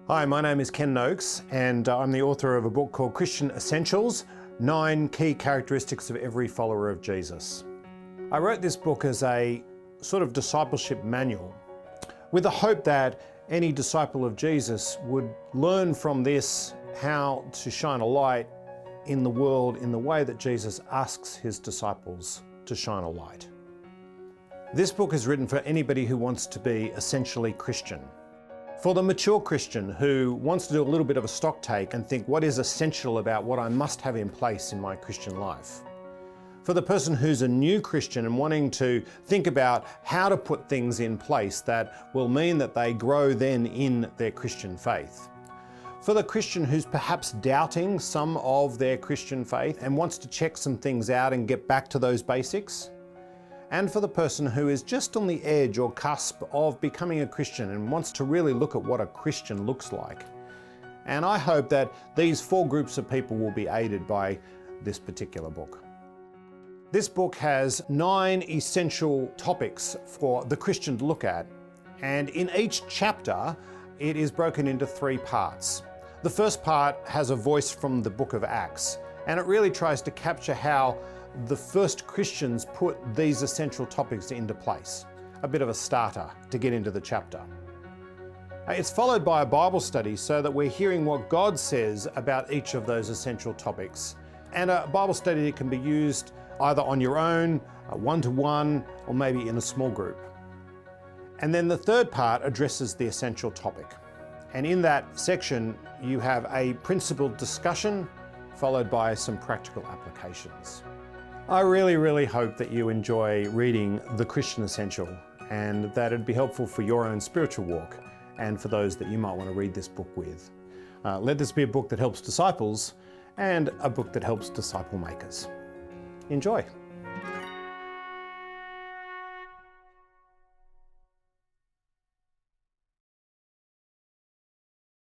Hi, my name is Ken Noakes, and I'm the author of a book called Christian Essentials: 9 Key Characteristics of Every Follower of Jesus. I wrote this book as a sort of discipleship manual with the hope that any disciple of Jesus would learn from this how to shine a light in the world in the way that Jesus asks his disciples to shine a light. This book is written for anybody who wants to be essentially Christian. For the mature Christian who wants to do a little bit of a stock take and think what is essential about what I must have in place in my Christian life. For the person who's a new Christian and wanting to think about how to put things in place that will mean that they grow then in their Christian faith. For the Christian who's perhaps doubting some of their Christian faith and wants to check some things out and get back to those basics. And for the person who is just on the edge or cusp of becoming a Christian and wants to really look at what a Christian looks like. And I hope that these 4 groups of people will be aided by this particular book. This book has 9 essential topics for the Christian to look at, and in each chapter it is broken into 3 parts. The first part has a voice from the book of Acts, and it really tries to capture how the first Christians put these essential topics into place. A bit of a starter to get into the chapter. It's followed by a Bible study so that we're hearing what God says about each of those essential topics. And a Bible study that can be used either on your own, one-to-one, or maybe in a small group. And then the third part addresses the essential topic. And in that section, you have a principled discussion followed by some practical applications. I really hope that you enjoy reading The Christian Essential and that it'd be helpful for your own spiritual walk and for those that you might want to read this book with. Let this be a book that helps disciples and a book that helps disciple makers. Enjoy.